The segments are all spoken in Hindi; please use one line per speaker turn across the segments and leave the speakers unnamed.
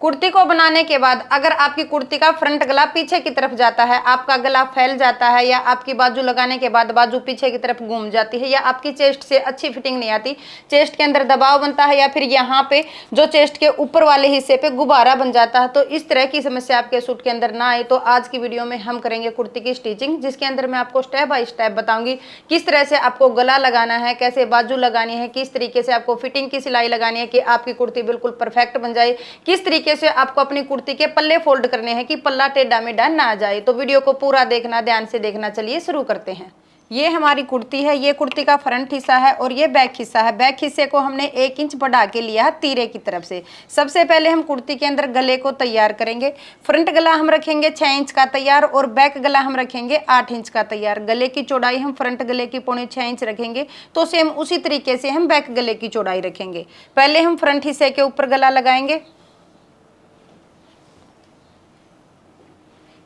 कुर्ती को बनाने के बाद अगर आपकी कुर्ती का फ्रंट गला पीछे की तरफ जाता है, आपका गला फैल जाता है, या आपकी बाजू लगाने के बाद बाजू पीछे की तरफ घूम जाती है, या आपकी चेस्ट से अच्छी फिटिंग नहीं आती, चेस्ट के अंदर दबाव बनता है, या फिर यहाँ पे जो चेस्ट के ऊपर वाले हिस्से पे गुब्बारा बन जाता है, तो इस तरह की समस्या आपके सूट के अंदर ना आए, तो आज की वीडियो में हम करेंगे कुर्ती की स्टिचिंग, जिसके अंदर मैं आपको स्टेप बाय स्टेप बताऊंगी किस तरह से आपको गला लगाना है, कैसे बाजू लगानी है, किस तरीके से आपको फिटिंग की सिलाई लगानी है कि आपकी कुर्ती बिल्कुल परफेक्ट बन जाए, किस तरीके से आपको अपनी कुर्ती के पल्ले फोल्ड करने हैं कि पल्ला टेढ़ा मेढ़ा ना आ जाए। तो वीडियो को पूरा देखना, ध्यान से देखना। चलिए शुरू करते हैं। ये हमारी कुर्ती है, ये कुर्ती का फ्रंट हिस्सा है और ये बैक हिस्सा है। बैक हिस्से को हमने 1 इंच बढ़ा के लिया है तीरे की तरफ से। सबसे पहले हम कुर्ती के अंदर गले को तैयार करेंगे। फ्रंट गला हम रखेंगे 6 इंच का तैयार और बैक गला हम रखेंगे 8 इंच का तैयार। गले की चौड़ाई हम फ्रंट गले की 6.25 इंच रखेंगे, तो सेम उसी तरीके से हम बैक गले की चौड़ाई रखेंगे। पहले हम फ्रंट हिस्से के ऊपर गला लगाएंगे।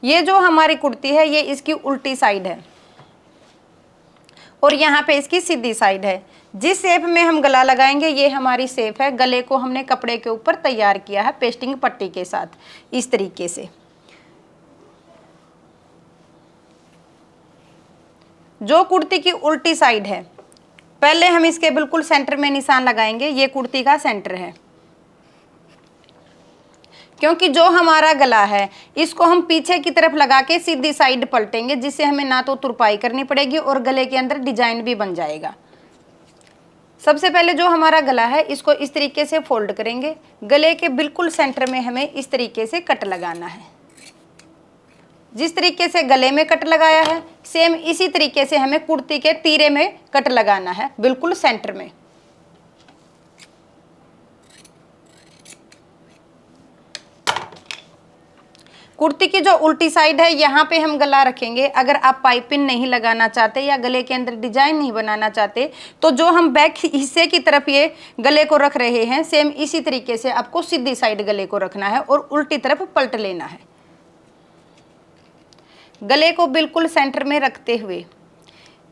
ये जो हमारी कुर्ती है ये इसकी उल्टी साइड है और यहाँ पे इसकी सीधी साइड है। जिस शेप में हम गला लगाएंगे ये हमारी शेप है। गले को हमने कपड़े के ऊपर तैयार किया है पेस्टिंग पट्टी के साथ, इस तरीके से। जो कुर्ती की उल्टी साइड है, पहले हम इसके बिल्कुल सेंटर में निशान लगाएंगे। ये कुर्ती का सेंटर है, क्योंकि जो हमारा गला है इसको हम पीछे की तरफ लगा के सीधी साइड पलटेंगे, जिससे हमें ना तो तुरपाई करनी पड़ेगी और गले के अंदर डिजाइन भी बन जाएगा। सबसे पहले जो हमारा गला है इसको इस तरीके से फोल्ड करेंगे। गले के बिल्कुल सेंटर में हमें इस तरीके से कट लगाना है। जिस तरीके से गले में कट लगाया है सेम इसी तरीके से हमें कुर्ती के तीरे में कट लगाना है, बिल्कुल सेंटर में। कुर्ती की जो उल्टी साइड है यहाँ पे हम गला रखेंगे। अगर आप पाइपिंग नहीं लगाना चाहते या गले के अंदर डिजाइन नहीं बनाना चाहते, तो जो हम बैक हिस्से की तरफ ये गले को रख रहे हैं सेम इसी तरीके से आपको सीधी साइड गले को रखना है और उल्टी तरफ पलट लेना है। गले को बिल्कुल सेंटर में रखते हुए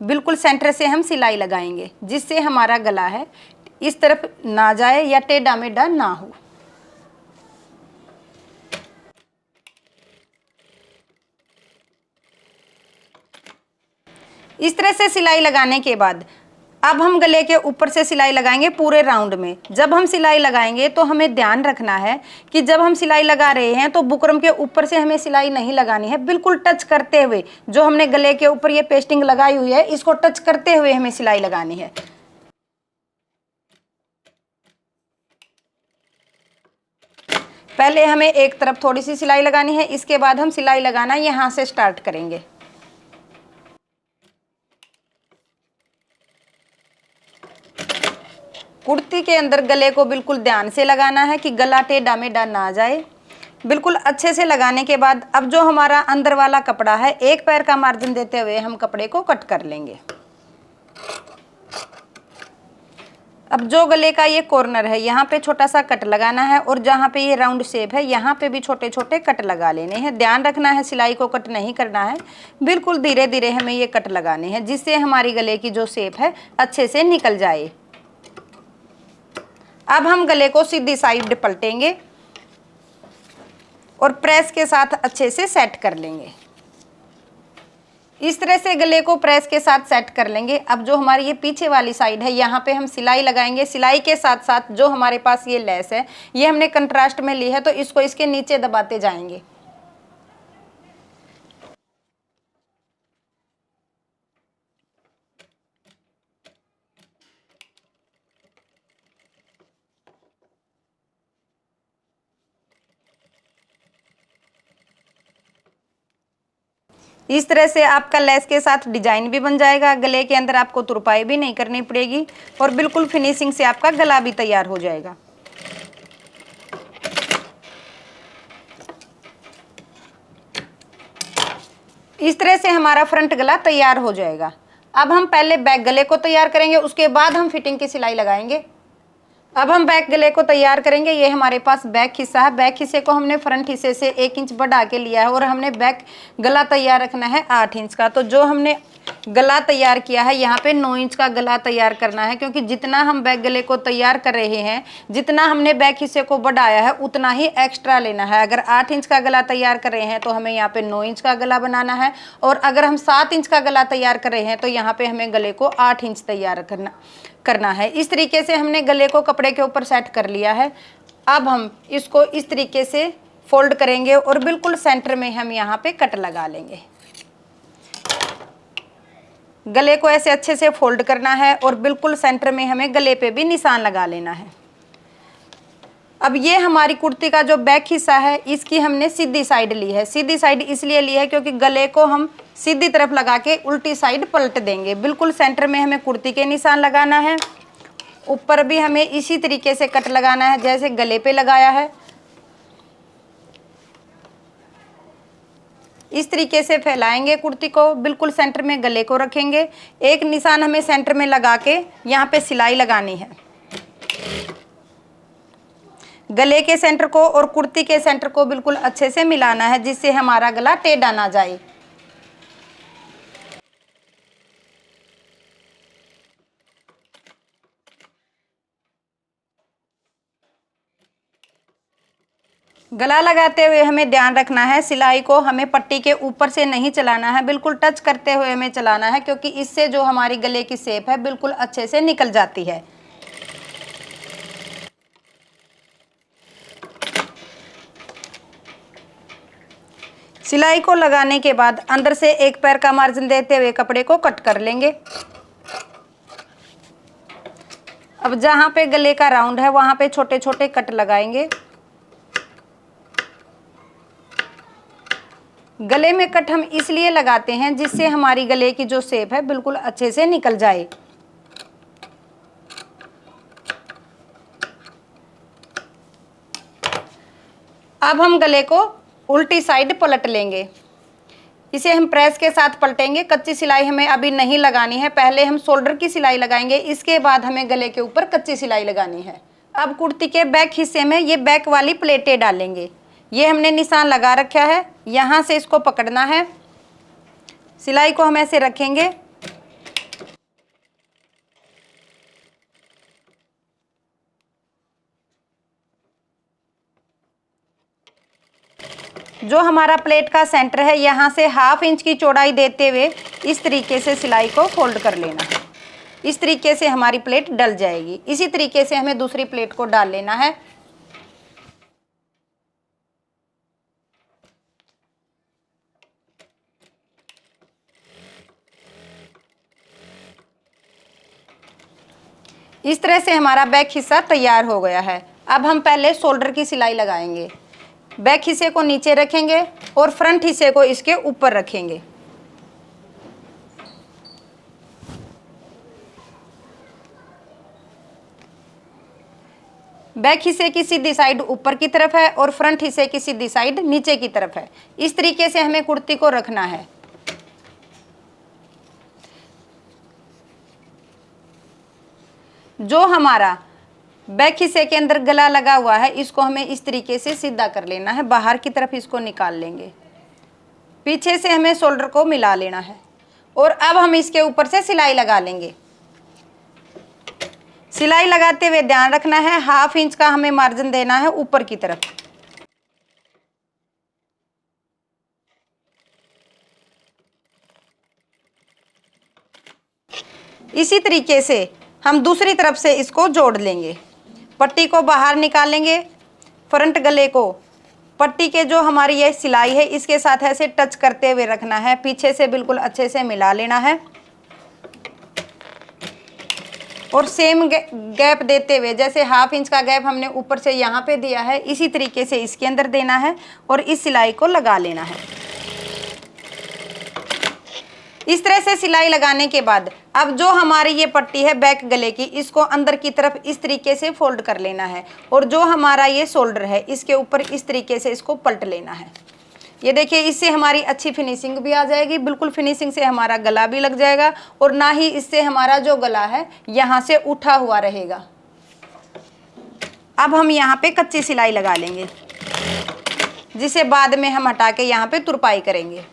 बिल्कुल सेंटर से हम सिलाई लगाएंगे, जिससे हमारा गला है इस तरफ ना जाए या टेढ़ा मेढ़ा ना हो। इस तरह से सिलाई लगाने के बाद अब हम गले के ऊपर से सिलाई लगाएंगे पूरे राउंड में। जब हम सिलाई लगाएंगे तो हमें ध्यान रखना है कि जब हम सिलाई लगा रहे हैं तो बुकरम के ऊपर से हमें सिलाई नहीं लगानी है, बिल्कुल टच करते हुए। जो हमने गले के ऊपर ये पेस्टिंग लगाई हुई है इसको टच करते हुए हमें सिलाई लगानी है। पहले हमें एक तरफ थोड़ी सी सिलाई लगानी है, इसके बाद हम सिलाई लगाना यहाँ से स्टार्ट करेंगे। कुर्ती के अंदर गले को बिल्कुल ध्यान से लगाना है कि गला टेढ़ा मेढ़ा ना जाए। बिल्कुल अच्छे से लगाने के बाद अब जो हमारा अंदर वाला कपड़ा है, एक पैर का मार्जिन देते हुए हम कपड़े को कट कर लेंगे। अब जो गले का ये कॉर्नर है यहाँ पे छोटा सा कट लगाना है और जहाँ पे ये राउंड शेप है यहाँ पे भी छोटे छोटे कट लगा लेने हैं। ध्यान रखना है सिलाई को कट नहीं करना है, बिल्कुल धीरे धीरे हमें ये कट लगाने हैं, जिससे हमारी गले की जो शेप है अच्छे से निकल जाए। अब हम गले को सीधी साइड पलटेंगे और प्रेस के साथ अच्छे से सेट कर लेंगे। इस तरह से गले को प्रेस के साथ सेट कर लेंगे। अब जो हमारी ये पीछे वाली साइड है यहाँ पे हम सिलाई लगाएंगे। सिलाई के साथ साथ जो हमारे पास ये लेस है ये हमने कंट्रास्ट में ली है, तो इसको इसके नीचे दबाते जाएंगे। इस तरह से आपका लेस के साथ डिजाइन भी बन जाएगा, गले के अंदर आपको तुरपाई भी नहीं करनी पड़ेगी और बिल्कुल फिनिशिंग से आपका गला भी तैयार हो जाएगा। इस तरह से हमारा फ्रंट गला तैयार हो जाएगा। अब हम पहले बैक गले को तैयार करेंगे, उसके बाद हम फिटिंग की सिलाई लगाएंगे। अब हम बैक गले को तैयार करेंगे। ये हमारे पास बैक हिस्सा है। बैक हिस्से को हमने फ्रंट हिस्से से 1 इंच बढ़ा के लिया है और हमने बैक गला तैयार रखना है 8 इंच का। तो जो हमने गला तैयार किया है। यहाँ पे 9 इंच का गला तैयार करना है, क्योंकि जितना हम बैक गले को तैयार कर रहे हैं, जितना हमने बैक हिस्से को बढ़ाया है उतना ही एक्स्ट्रा लेना है। अगर 8 इंच का गला तैयार कर रहे हैं तो हमें यहाँ पे 9 इंच का गला बनाना है, और अगर हम 7 इंच का गला तैयार कर रहे हैं तो यहाँ पे हमें गले को 8 इंच तैयार करना है। इस तरीके से हमने गले को कपड़े के ऊपर सेट कर लिया है। अब हम इसको इस तरीके से फोल्ड करेंगे और बिल्कुल सेंटर में हम यहाँ पे कट लगा लेंगे। गले को ऐसे अच्छे से फोल्ड करना है और बिल्कुल सेंटर में हमें गले पे भी निशान लगा लेना है। अब ये हमारी कुर्ती का जो बैक हिस्सा है, इसकी हमने सीधी साइड ली है। सीधी साइड इसलिए ली है क्योंकि गले को हम सीधी तरफ लगा के उल्टी साइड पलट देंगे। बिल्कुल सेंटर में हमें कुर्ती के निशान लगाना है। ऊपर भी हमें इसी तरीके से कट लगाना है जैसे गले पे लगाया है। इस तरीके से फैलाएंगे कुर्ती को, बिल्कुल सेंटर में गले को रखेंगे। एक निशान हमें सेंटर में लगा के यहाँ पे सिलाई लगानी है। गले के सेंटर को और कुर्ती के सेंटर को बिल्कुल अच्छे से मिलाना है, जिससे हमारा गला टेढ़ा ना जाए। गला लगाते हुए हमें ध्यान रखना है, सिलाई को हमें पट्टी के ऊपर से नहीं चलाना है, बिल्कुल टच करते हुए हमें चलाना है, क्योंकि इससे जो हमारी गले की शेप है बिल्कुल अच्छे से निकल जाती है। सिलाई को लगाने के बाद अंदर से एक पैर का मार्जिन देते हुए कपड़े को कट कर लेंगे। अब जहाँ पे गले का राउंड है वहाँ पे छोटे छोटे कट लगाएंगे। गले में कट हम इसलिए लगाते हैं जिससे हमारी गले की जो शेप है बिल्कुल अच्छे से निकल जाए। अब हम गले को उल्टी साइड पलट लेंगे। इसे हम प्रेस के साथ पलटेंगे। कच्ची सिलाई हमें अभी नहीं लगानी है, पहले हम शोल्डर की सिलाई लगाएंगे, इसके बाद हमें गले के ऊपर कच्ची सिलाई लगानी है। अब कुर्ती के बैक हिस्से में ये बैक वाली प्लेटें डालेंगे। ये हमने निशान लगा रखा है, यहाँ से इसको पकड़ना है। सिलाई को हम ऐसे रखेंगे। जो हमारा प्लेट का सेंटर है, यहाँ से 1/2 इंच की चौड़ाई देते हुए इस तरीके से सिलाई को फोल्ड कर लेना है। इस तरीके से हमारी प्लेट डल जाएगी। इसी तरीके से हमें दूसरी प्लेट को डाल लेना है। इस तरह से हमारा बैक हिस्सा तैयार हो गया है। अब हम पहले शोल्डर की सिलाई लगाएंगे। बैक हिस्से को नीचे रखेंगे और फ्रंट हिस्से को इसके ऊपर रखेंगे। बैक हिस्से की सीधी साइड ऊपर की तरफ है और फ्रंट हिस्से की सीधी साइड नीचे की तरफ है। इस तरीके से हमें कुर्ती को रखना है। जो हमारा बैक हिस्से के अंदर गला लगा हुआ है, इसको हमें इस तरीके से सीधा कर लेना है। बाहर की तरफ इसको निकाल लेंगे। पीछे से हमें शोल्डर को मिला लेना है और अब हम इसके ऊपर से सिलाई लगा लेंगे। सिलाई लगाते हुए ध्यान रखना है, 1/2 इंच का हमें मार्जिन देना है ऊपर की तरफ। इसी तरीके से हम दूसरी तरफ से इसको जोड़ लेंगे। पट्टी को बाहर निकालेंगे। फ्रंट गले को पट्टी के जो हमारी ये सिलाई है इसके साथ ऐसे टच करते हुए रखना है। पीछे से बिल्कुल अच्छे से मिला लेना है और सेम गैप देते हुए, जैसे 1/2 इंच का गैप हमने ऊपर से यहाँ पे दिया है, इसी तरीके से इसके अंदर देना है और इस सिलाई को लगा लेना है। इस तरह से सिलाई लगाने के बाद अब जो हमारी ये पट्टी है बैक गले की, इसको अंदर की तरफ इस तरीके से फोल्ड कर लेना है और जो हमारा ये शोल्डर है इसके ऊपर इस तरीके से इसको पलट लेना है। ये देखिए, इससे हमारी अच्छी फिनिशिंग भी आ जाएगी। बिल्कुल फिनिशिंग से हमारा गला भी लग जाएगा और ना ही इससे हमारा जो गला है यहाँ से उठा हुआ रहेगा। अब हम यहाँ पे कच्ची सिलाई लगा लेंगे, जिसे बाद में हम हटा के यहाँ पे तुरपाई करेंगे।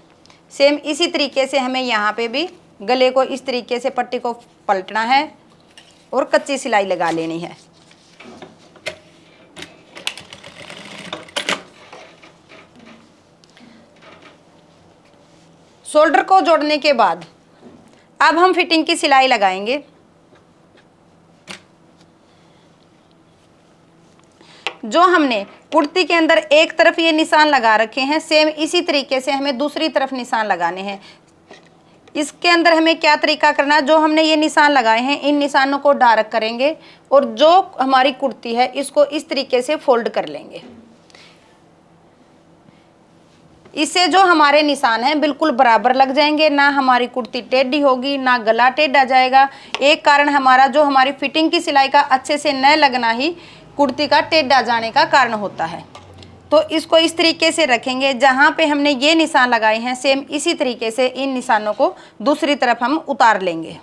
सेम इसी तरीके से हमें यहाँ पे भी गले को इस तरीके से पट्टी को पलटना है और कच्ची सिलाई लगा लेनी है। शोल्डर को जोड़ने के बाद अब हम फिटिंग की सिलाई लगाएंगे। जो हमने कुर्ती के अंदर एक तरफ ये निशान लगा रखे हैं, सेम इसी तरीके से हमें दूसरी तरफ निशान लगाने हैं। इसके अंदर हमें क्या तरीका करना है, जो हमने ये निशान लगाए हैं इन निशानों को डार्क करेंगे और जो हमारी कुर्ती है इसको इस तरीके से फोल्ड कर लेंगे। इससे जो हमारे निशान हैं बिल्कुल बराबर लग जाएंगे, ना हमारी कुर्ती टेढ़ी होगी ना गला टेढ़ा जाएगा। एक कारण हमारा जो हमारी फिटिंग की सिलाई का अच्छे से न लगना ही कुर्ती का टेढ़ा जाने का कारण होता है। तो इसको इस तरीके से रखेंगे, जहाँ पे हमने ये निशान लगाए हैं सेम इसी तरीके से इन निशानों को दूसरी तरफ हम उतार लेंगे।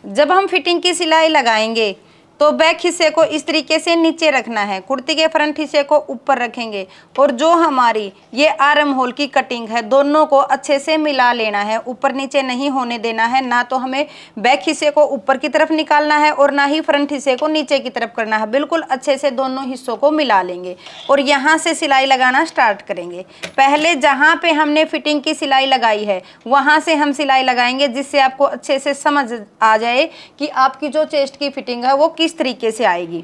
जब हम फिटिंग की सिलाई लगाएंगे तो बैक हिस्से को इस तरीके से नीचे रखना है, कुर्ती के फ्रंट हिस्से को ऊपर रखेंगे और जो हमारी ये आर्म होल की कटिंग है दोनों को अच्छे से मिला लेना है, ऊपर नीचे नहीं होने देना है। ना तो हमें बैक हिस्से को ऊपर की तरफ निकालना है और ना ही फ्रंट हिस्से को नीचे की तरफ करना है। बिल्कुल अच्छे से दोनों हिस्सों को मिला लेंगे और यहाँ से सिलाई लगाना स्टार्ट करेंगे। पहले जहाँ पे हमने फिटिंग की सिलाई लगाई है वहाँ से हम सिलाई लगाएंगे, जिससे आपको अच्छे से समझ आ जाए कि आपकी जो चेस्ट की फिटिंग है वो किस तरीके से आएगी।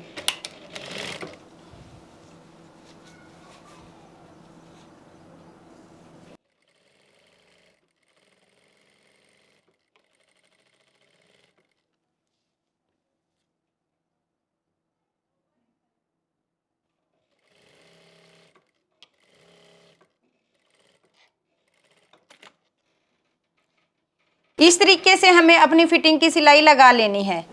इस तरीके से हमें अपनी फिटिंग की सिलाई लगा लेनी है।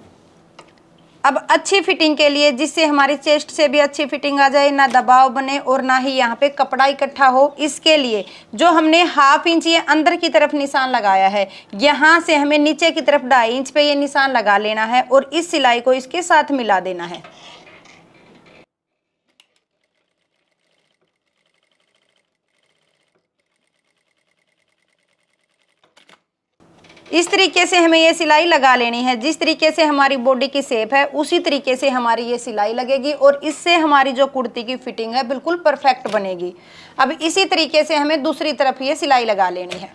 अब अच्छी फिटिंग के लिए, जिससे हमारी चेस्ट से भी अच्छी फिटिंग आ जाए, ना दबाव बने और ना ही यहाँ पे कपड़ा इकट्ठा हो, इसके लिए जो हमने 1/2 इंच ये अंदर की तरफ निशान लगाया है, यहाँ से हमें नीचे की तरफ 2.5 इंच पे ये निशान लगा लेना है और इस सिलाई को इसके साथ मिला देना है। इस तरीके से हमें ये सिलाई लगा लेनी है। जिस तरीके से हमारी बॉडी की शेप है उसी तरीके से हमारी ये सिलाई लगेगी और इससे हमारी जो कुर्ती की फिटिंग है बिल्कुल परफेक्ट बनेगी। अब इसी तरीके से हमें दूसरी तरफ ये सिलाई लगा लेनी है।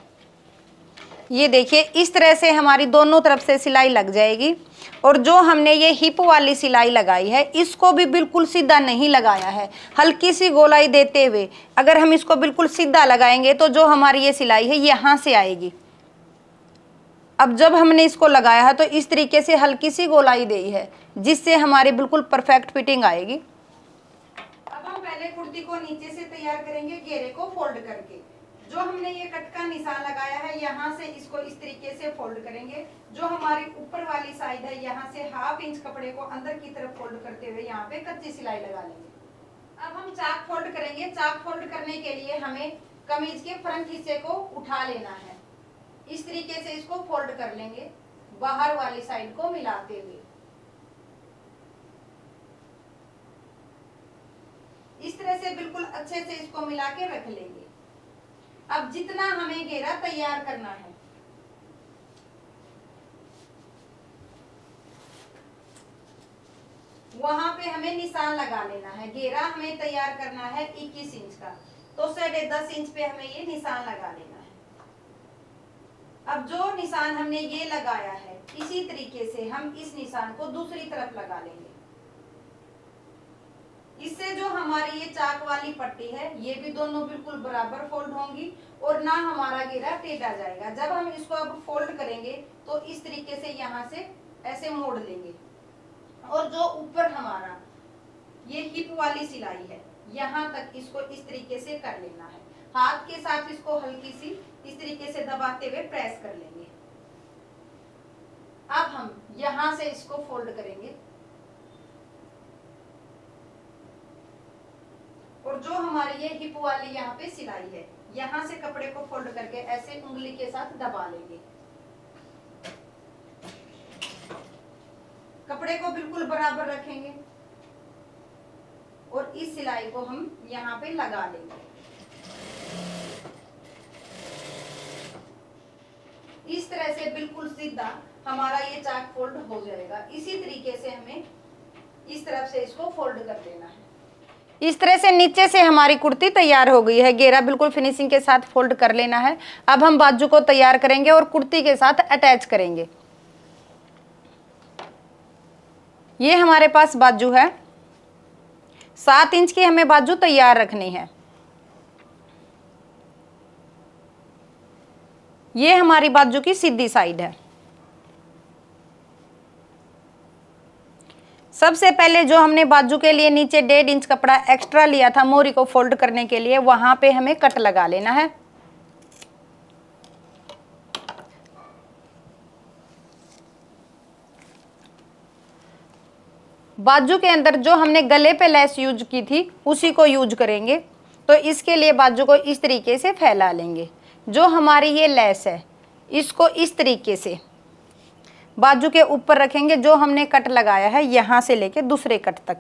ये देखिए इस तरह से हमारी दोनों तरफ से सिलाई लग जाएगी। और जो हमने ये हिप वाली सिलाई लगाई है इसको भी बिल्कुल सीधा नहीं लगाया है, हल्की सी गोलाई देते हुए अगर हम इसको बिल्कुल सीधा लगाएंगे तो जो हमारी ये सिलाई है यहाँ से आएगी। अब जब हमने इसको लगाया है तो इस तरीके से हल्की सी गोलाई दी है, जिससे हमारी बिल्कुल परफेक्ट फिटिंग आएगी। अब हम पहले कुर्ती को नीचे से तैयार करेंगे, घेरे को फोल्ड करके। जो हमने ये कट का निशान लगाया है यहाँ से इसको इस तरीके से फोल्ड करेंगे। जो हमारी ऊपर वाली साइड है यहाँ से 1/2 इंच कपड़े को अंदर की तरफ फोल्ड करते हुए यहाँ पे कच्ची सिलाई लगा लेंगे। अब हम चाक फोल्ड करेंगे। चाक फोल्ड करने के लिए हमें कमीज के फ्रंट हिस्से को उठा लेना है। इस तरीके से इसको फोल्ड कर लेंगे बाहर वाली साइड को मिलाते हुए। इस तरह से बिल्कुल अच्छे से इसको मिला के रख लेंगे। अब जितना हमें घेरा तैयार करना है वहां पे हमें निशान लगा लेना है। घेरा हमें तैयार करना है 21 इंच का, तो 10.5 इंच पे हमें ये निशान लगा लेना है। अब जो निशान हमने ये लगाया है इसी तरीके से हम इस निशान को दूसरी तरफ लगा लेंगे। इससे जो हमारी ये चाक वाली पट्टी है ये भी दोनों बिल्कुल बराबर फोल्ड होंगी और ना हमारा घेरा टेढ़ा जाएगा। जब हम इसको अब फोल्ड करेंगे तो इस तरीके से यहाँ से ऐसे मोड़ लेंगे और जो ऊपर हमारा ये हिप वाली सिलाई है यहाँ तक इसको इस तरीके से कर लेना है। हाथ के साथ इसको हल्की सी इस तरीके से दबाते हुए प्रेस कर लेंगे। अब हम यहां से इसको फोल्ड करेंगे और जो हमारी ये हिप वाली यहाँ पे सिलाई है, यहां से कपड़े को फोल्ड करके ऐसे उंगली के साथ दबा लेंगे। कपड़े को बिल्कुल बराबर रखेंगे और इस सिलाई को हम यहाँ पे लगा लेंगे। इस तरह से बिल्कुल सीधा हमारा ये चाक फोल्ड हो जाएगा। इसी तरीके से हमें इस तरफ से इसको फोल्ड कर देना है। इस तरह से नीचे से हमारी कुर्ती तैयार हो गई है। घेरा बिल्कुल फिनिशिंग के साथ फोल्ड कर लेना है। अब हम बाजू को तैयार करेंगे और कुर्ती के साथ अटैच करेंगे। ये हमारे पास बाजू है, 7 इंच की हमें बाजू तैयार रखनी है। ये हमारी बाजू की सीधी साइड है। सबसे पहले जो हमने बाजू के लिए नीचे 1.5 इंच कपड़ा एक्स्ट्रा लिया था मोरी को फोल्ड करने के लिए, वहां पे हमें कट लगा लेना है। बाजू के अंदर जो हमने गले पे लेस यूज की थी उसी को यूज करेंगे। तो इसके लिए बाजू को इस तरीके से फैला लेंगे। जो हमारी ये लेस है इसको इस तरीके से बाजू के ऊपर रखेंगे। जो हमने कट लगाया है यहां से लेके दूसरे कट तक,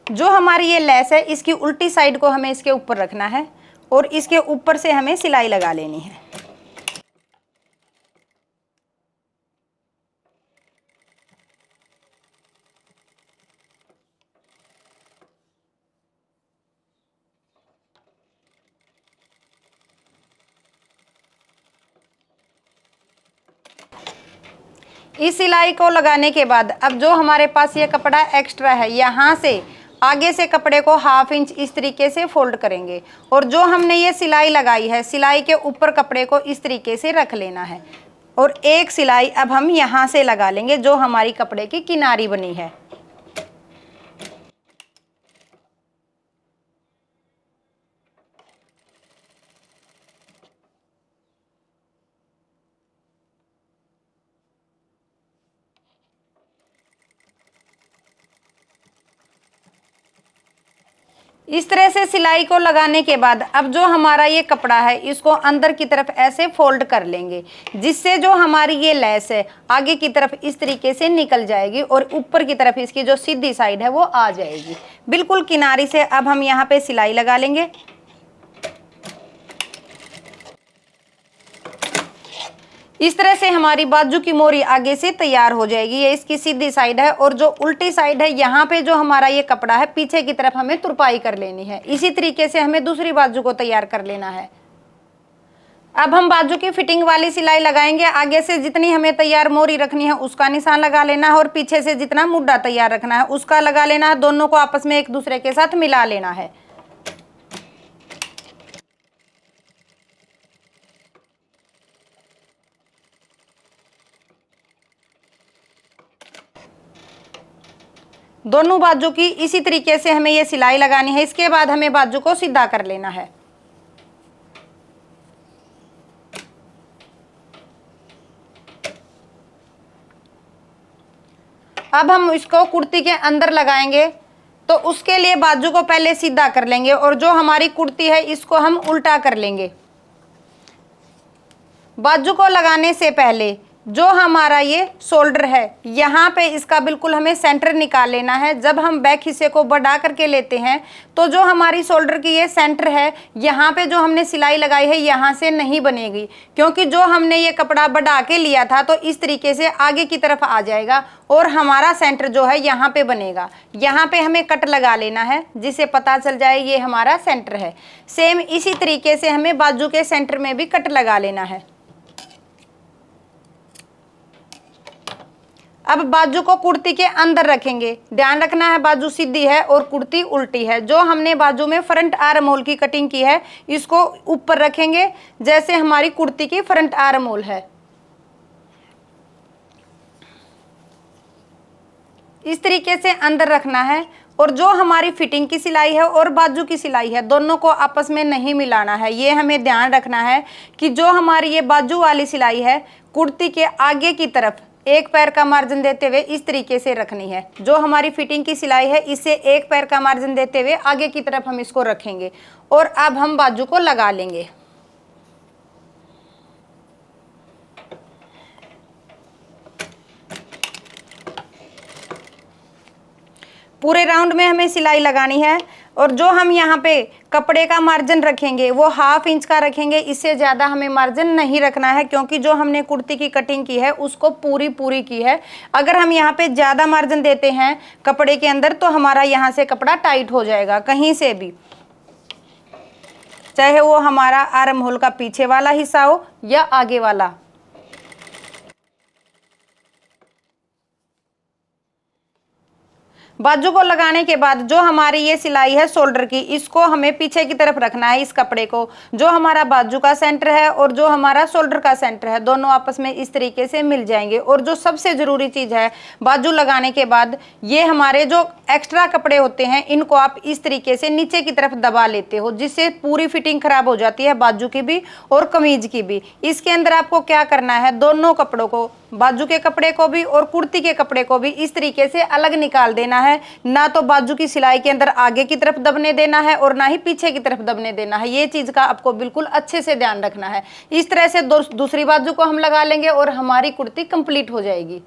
जो हमारी ये लेस है इसकी उल्टी साइड को हमें इसके ऊपर रखना है और इसके ऊपर से हमें सिलाई लगा लेनी है। इस सिलाई को लगाने के बाद अब जो हमारे पास ये कपड़ा एक्स्ट्रा है, यहाँ से आगे से कपड़े को 1/2 इंच इस तरीके से फोल्ड करेंगे और जो हमने ये सिलाई लगाई है सिलाई के ऊपर कपड़े को इस तरीके से रख लेना है और एक सिलाई अब हम यहाँ से लगा लेंगे जो हमारी कपड़े की किनारी बनी है। इस तरह से सिलाई को लगाने के बाद अब जो हमारा ये कपड़ा है इसको अंदर की तरफ ऐसे फोल्ड कर लेंगे, जिससे जो हमारी ये लेस है आगे की तरफ इस तरीके से निकल जाएगी और ऊपर की तरफ इसकी जो सीधी साइड है वो आ जाएगी। बिल्कुल किनारी से अब हम यहाँ पे सिलाई लगा लेंगे। इस तरह से हमारी बाजू की मोरी आगे से तैयार हो जाएगी। ये इसकी सीधी साइड है और जो उल्टी साइड है यहाँ पे जो हमारा ये कपड़ा है पीछे की तरफ हमें तुरपाई कर लेनी है। इसी तरीके से हमें दूसरी बाजू को तैयार कर लेना है। अब हम बाजू की फिटिंग वाली सिलाई लगाएंगे। आगे से जितनी हमें तैयार मोरी रखनी है उसका निशान लगा लेना है और पीछे से जितना मुड्ढा तैयार रखना है उसका लगा लेना है। दोनों को आपस में एक दूसरे के साथ मिला लेना है। दोनों बाजू की इसी तरीके से हमें ये सिलाई लगानी है। इसके बाद हमें बाजू को सीधा कर लेना है। अब हम इसको कुर्ती के अंदर लगाएंगे तो उसके लिए बाजू को पहले सीधा कर लेंगे और जो हमारी कुर्ती है इसको हम उल्टा कर लेंगे। बाजू को लगाने से पहले जो हमारा ये शोल्डर है यहाँ पे इसका बिल्कुल हमें सेंटर निकाल लेना है। जब हम बैक हिस्से को बढ़ा करके लेते हैं तो जो हमारी शोल्डर की ये सेंटर है यहाँ पे जो हमने सिलाई लगाई है यहाँ से नहीं बनेगी, क्योंकि जो हमने ये कपड़ा बढ़ा के लिया था तो इस तरीके से आगे की तरफ आ जाएगा और हमारा सेंटर जो है यहाँ पे बनेगा। यहाँ पे हमें कट लगा लेना है जिससे पता चल जाए ये हमारा सेंटर है। सेम इसी तरीके से हमें बाजू के सेंटर में भी कट लगा लेना है। अब बाजू को कुर्ती के अंदर रखेंगे। ध्यान रखना है बाजू सीधी है और कुर्ती उल्टी है। जो हमने बाजू में फ्रंट आर्म होल की कटिंग की है इसको ऊपर रखेंगे जैसे हमारी कुर्ती की फ्रंट आर्म होल है। इस तरीके से अंदर रखना है। और जो हमारी फिटिंग की सिलाई है और बाजू की सिलाई है, दोनों को आपस में नहीं मिलाना है। ये हमें ध्यान रखना है कि जो हमारी ये बाजू वाली सिलाई है कुर्ती के आगे की तरफ एक पैर का मार्जिन देते हुए इस तरीके से रखनी है। जो हमारी फिटिंग की सिलाई है इसे एक पैर का मार्जिन देते हुए आगे की तरफ हम इसको रखेंगे। और अब हम बाजू को लगा लेंगे। पूरे राउंड में हमें सिलाई लगानी है। और जो हम यहाँ पे कपड़े का मार्जिन रखेंगे वो 1/2 इंच का रखेंगे, इससे ज़्यादा हमें मार्जिन नहीं रखना है, क्योंकि जो हमने कुर्ती की कटिंग की है उसको पूरी की है। अगर हम यहाँ पे ज़्यादा मार्जिन देते हैं कपड़े के अंदर तो हमारा यहाँ से कपड़ा टाइट हो जाएगा कहीं से भी, चाहे वो हमारा आर्म होल का पीछे वाला हिस्सा हो या आगे वाला। बाजू को लगाने के बाद जो हमारी ये सिलाई है शोल्डर की, इसको हमें पीछे की तरफ रखना है। इस कपड़े को जो हमारा बाजू का सेंटर है और जो हमारा शोल्डर का सेंटर है दोनों आपस में इस तरीके से मिल जाएंगे। और जो सबसे जरूरी चीज है, बाजू लगाने के बाद ये हमारे जो एक्स्ट्रा कपड़े होते हैं इनको आप इस तरीके से नीचे की तरफ दबा लेते हो, जिससे पूरी फिटिंग खराब हो जाती है, बाजू की भी और कमीज की भी। इसके अंदर आपको क्या करना है, दोनों कपड़ों को, बाजू के कपड़े को भी और कुर्ती के कपड़े को भी इस तरीके से अलग निकाल देना है। ना तो बाजू की सिलाई के अंदर आगे की तरफ दबने देना है और ना ही पीछे की तरफ दबने देना है। ये चीज का आपको बिल्कुल अच्छे से ध्यान रखना है। इस तरह से दूसरी बाजू को हम लगा लेंगे और हमारी कुर्ती कंप्लीट हो जाएगी।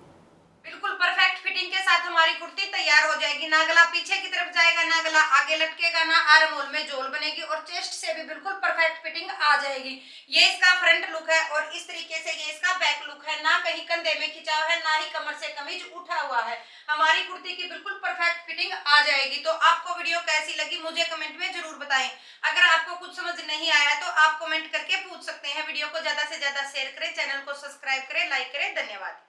बिल्कुल परफेक्ट फिटिंग के साथ हमारी कुर्ती तैयार हो जाएगी। ना गला पीछे की तरफ जाएगा, ना गला आगे लटकेगा, ना आर्म होल में झोल बनेगी और चेस्ट से भी बिल्कुल परफेक्ट फिटिंग आ जाएगी। ये इसका फ्रंट लुक है और इस तरीके से ये इसका बैक लुक है। ना कहीं कंधे में खिंचाव है, ना ही कमर से कमीज उठा हुआ है। हमारी कुर्ती की बिल्कुल परफेक्ट फिटिंग आ जाएगी। तो आपको वीडियो कैसी लगी मुझे कमेंट में जरूर बताएं। अगर आपको कुछ समझ नहीं आया तो आप कमेंट करके पूछ सकते हैं। वीडियो को ज्यादा से ज्यादा शेयर करें, चैनल को सब्सक्राइब करें, लाइक करें। धन्यवाद।